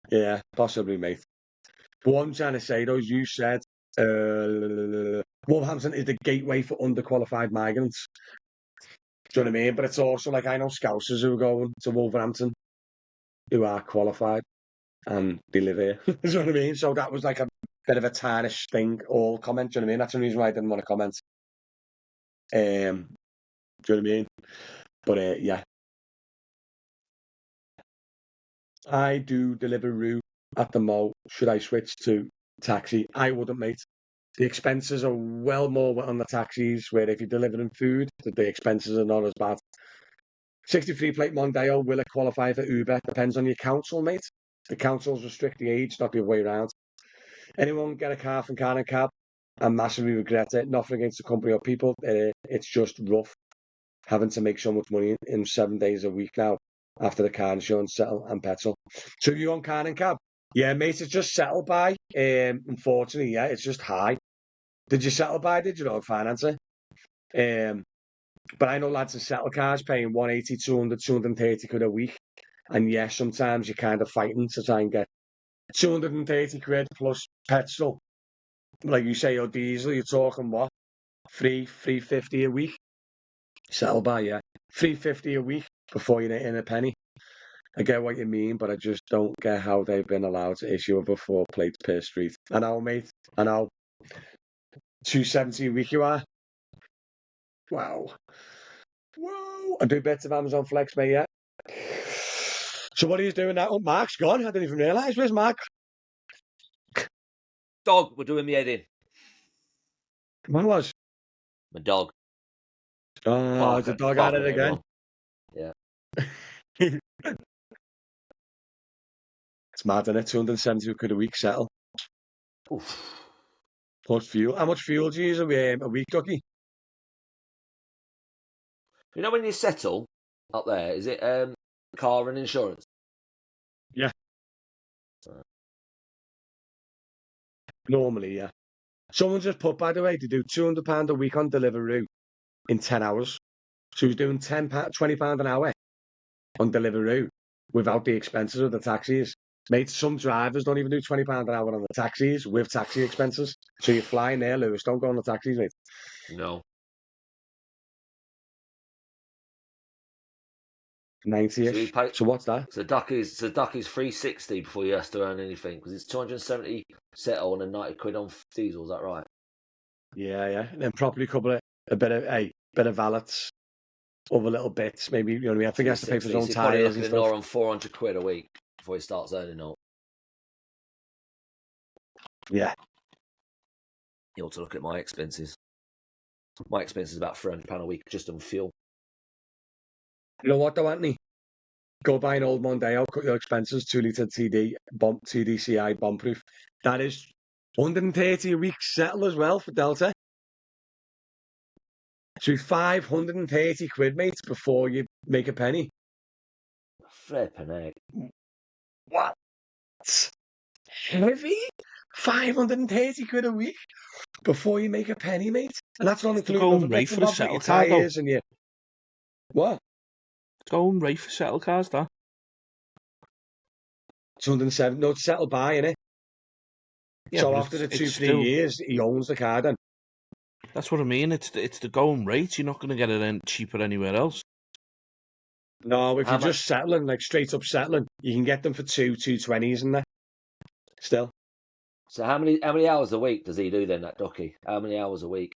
Yeah, possibly, mate. But what I'm trying to say, though, is you said Wolverhampton is the gateway for underqualified migrants. Do you know what I mean? But it's also like I know Scousers who are going to Wolverhampton who are qualified and they live here. Do you know what I mean? So that was like a bit of a tarnished thing, all comment. Do you know what I mean? That's the reason why I didn't want to comment. Do you know what I mean? But yeah. I do Deliveroo at the mall. Should I switch to taxi? I wouldn't, mate. The expenses are well more on the taxis, where if you're delivering food, the expenses are not as bad. 63 plate Mondeo, will it qualify for Uber? Depends on your council, mate. The councils restrict the age, not the other way around. Anyone get a car from Car and Cab? I massively regret it. Nothing against the company or people. It's just rough having to make so much money in 7 days a week now after the car insurance settle and petrol. So you on Car and Cab? Yeah, mate, it's just settled by. Unfortunately, yeah, it's just high. Did you settle by? Did you not finance it? But I know lads in settle cars paying 180, 200, 230 quid a week. And yes, sometimes you're kind of fighting to try and get 230 quid plus petrol. Like you say, your diesel, you're talking what? 350 a week? Settle by, yeah. 350 a week before you're in a penny. I get what you mean, but I just don't get how they've been allowed to issue over 4 plates per street. I know, mate. I know. 270 a week you are. Wow. Whoa. I do bits of Amazon Flex, mate, yeah. So what are you doing now? Oh, Mark's gone. I didn't even realise. Where's Mark? Dog, we're doing me head in. Where was? My dog. Oh, the dog at it again. Yeah. It's mad, isn't it? 270 quid a week settle. Oof. Plus fuel. How much fuel do you use a week, Ducky? You know when you settle up there, is it car and insurance? Yeah. Normally, yeah. Someone just put, by the way, to do £200 a week on Deliveroo in 10 hours. So he's doing £20 an hour on Deliveroo without the expenses of the taxis. Mate, some drivers don't even do £20 an hour on the taxis with taxi expenses. So you're flying there, Lewis. Don't go on the taxis, mate. No. 90-ish. So what's that? So Ducky's 360 before you have to earn anything because it's 270 settle and then 90 quid on diesel. Is that right? Yeah. And then probably a bit of valets, other little bits. Maybe, you know what I mean? I think he has to pay for his own tyres and stuff. On 400 quid a week before he starts earning all. Yeah. You ought to look at my expenses. My expenses is about £300 a week just on fuel. You know what though, Anthony? Go buy an old Mondeo, cut your expenses, 2 litre TDCI bomb proof. That is 130 a week settle as well for Delta. So 530 quid, mate, before you make a penny. Flippin' egg. What? Heavy? 530 quid a week before you make a penny, mate? And that's not including other bits and bobs like your tyres and your... What? It's going rate for settle cars, that. 207. No, it's settled by, innit? Yeah, so after the 2-3 years, he owns the car then. That's what I mean. It's the going rate. You're not going to get it cheaper anywhere else. No, if you're just settling, like straight up settling, you can get them for 220s in there. Still. So how many hours a week does he do then, that Ducky? How many hours a week?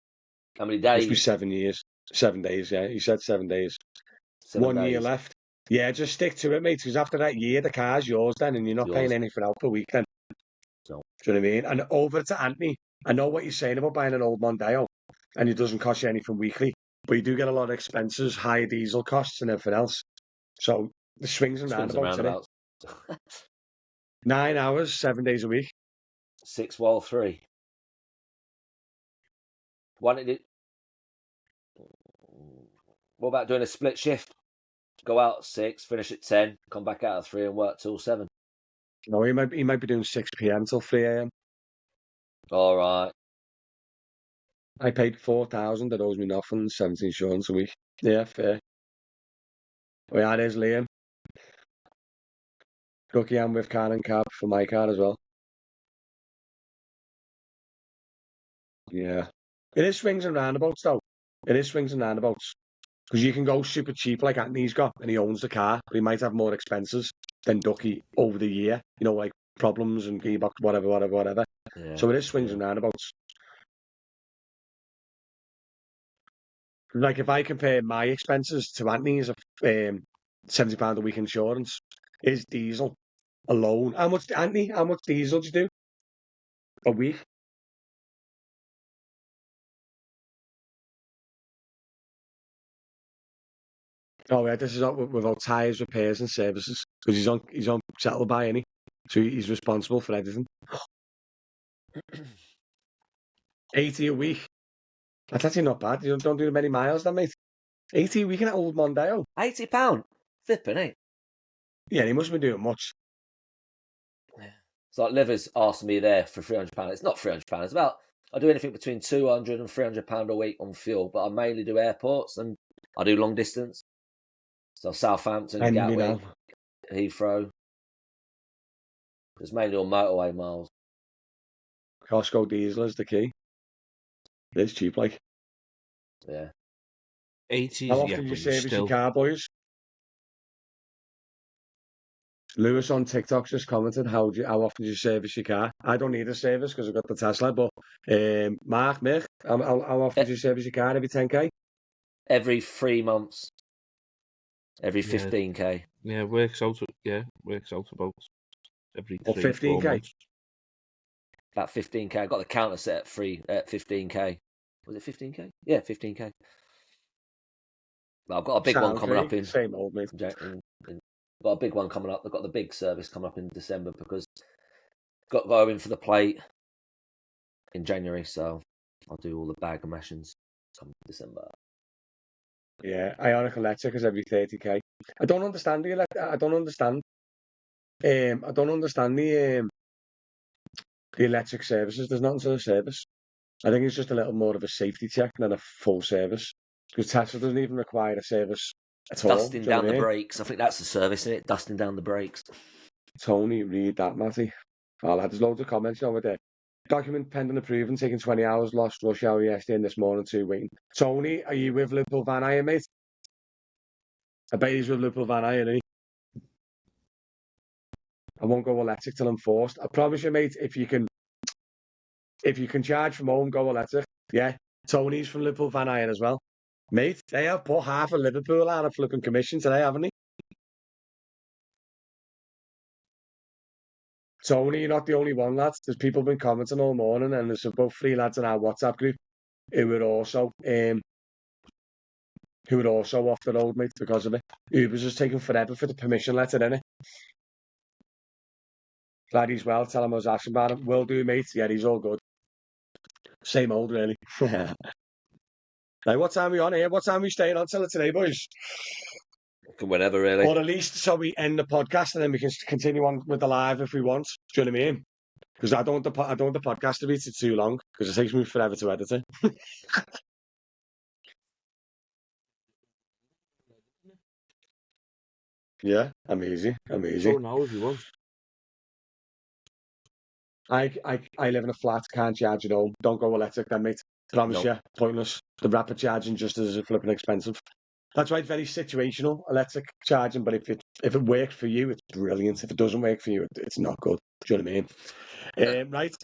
How many days? Must be 7 years. 7 days, yeah. He said 7 days. 1 year left. Yeah, just stick to it, mate, because after that year, the car's yours then, and you're not paying anything out per week then. No. Do you know what I mean? And over to Anthony, I know what you're saying about buying an old Mondeo, and it doesn't cost you anything weekly, but you do get a lot of expenses, higher diesel costs and everything else. So the swings and roundabouts. 9 hours, 7 days a week. 6 while 3. What about doing a split shift? Go out at 6, finish at 10, come back out at 3 and work till 7. No, he might be doing 6 p.m. till 3 a.m. All right. I paid 4,000. That owes me nothing. 70 insurance a week. Yeah, fair. Oh yeah, there's Liam. Lucky I'm with car and cab for my car as well. Yeah. It is swings and roundabouts though. It is swings and roundabouts. Because you can go super cheap like Anthony's got, and he owns the car, but he might have more expenses than Ducky over the year. You know, like problems and gearbox, whatever. Yeah, so it is swings and roundabouts. Like if I compare my expenses to Anthony's of £70 a week insurance, his diesel alone. How much diesel do you do a week? Oh yeah, this is without tyres, repairs and services. Because he's on settle by, any. So he's responsible for everything. 80 a week. That's actually not bad. You don't do many miles then, mate. 80 a week in that old Mondeo. £80? Flipping, eh? Yeah, he mustn't be doing much. Yeah. It's like Liver's asking me there for £300. It's not £300. It's about, I do anything between £200 and £300 a week on fuel, but I mainly do airports and I do long distance. So Southampton, Gatwick, Heathrow. It's mainly on motorway miles. Costco diesel is the key. It's cheap, like. Yeah. 80s, How often do you service your car, boys? Lewis on TikTok just commented, how often do you service your car? I don't need a service because I've got the Tesla, but Mark, Mick, how often do you service your car? Every 10k? Every 3 months. Every Yeah. 15k. Yeah, works out about every Or 3-4 15k? months. About 15k. I got the counter set at 15k. Was it 15k? Yeah, 15k. But I've got a big one coming up in. Same old, mate. Got a big one coming up. I've got the big service coming up in December because got going for the plate in January, so I'll do all the bag and mashings come December. Yeah, Ionic Electric is every 30k. I don't understand the I don't understand. I don't understand the electric services. There's nothing to the service. I think it's just a little more of a safety check than a full service. Because Tesla doesn't even require a service at all. Dusting down the brakes. I think that's the service, isn't it? Dusting down the brakes. Tony, read that, Matty. Oh, lad, there's loads of comments over there. Document pending approval, taking 20 hours, lost rush hour yesterday and this morning too, waiting. Tony, are you with Liverpool Van Iron, mate? I bet he's with Liverpool Van Iron, isn't he? I won't go electric till I'm forced. I promise you, mate, if you can charge from home, go electric. Yeah. Tony's from Liverpool Van Iron as well. Mate, they have put half of Liverpool out of flipping commission today, haven't they? Tony, you're not the only one, lads. There's people been commenting all morning, and there's about 3 lads in our WhatsApp group who were also off the road, mate, because of it. Uber's just taking forever for the permission letter, innit? Glad he's well. Tell him I was asking about him. Will do, mate. Yeah, he's all good. Same old, really. Like, what time are we on here? What time are we staying on till today, boys? Whenever, really. Or at least so we end the podcast and then we can continue on with the live if we want. Do you know what I mean? Because I don't want the podcast to be too long because it takes me forever to edit it. Yeah, amazing. Short now if you want. I live in a flat, can't charge at home. Don't go electric then, mate. Promise you, pointless. The rapid charging just is flipping expensive. That's why it's very situational, electric charging. But if it works for you, it's brilliant. If it doesn't work for you, it's not good. Do you know what I mean? Right.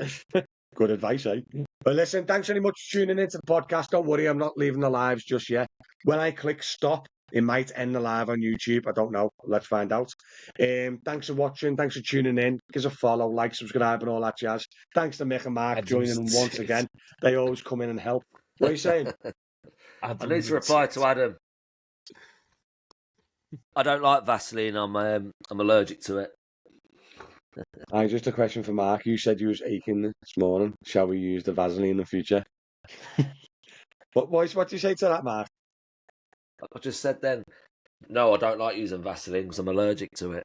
Good advice, eh? But listen, thanks very much for tuning into the podcast. Don't worry, I'm not leaving the lives just yet. When I click stop, it might end the live on YouTube. I don't know. Let's find out. Thanks for watching. Thanks for tuning in. Give us a follow, like, subscribe, and all that jazz. Thanks to Mick and Mark joining them once again. They always come in and help. What are you saying? I need to reply to Adam. I don't like Vaseline. I'm allergic to it. Just a question for Mark. You said you was aching this morning. Shall we use the Vaseline in the future? What do you say to that, Mark? I just said then, no, I don't like using Vaseline because I'm allergic to it.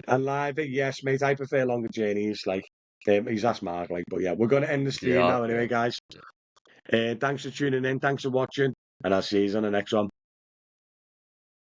And live, yes, mate. I prefer longer journeys. Like, he's asked Mark, like, but yeah, we're going to end the stream now anyway, guys. Thanks for tuning in. Thanks for watching. And I'll see you on the next one.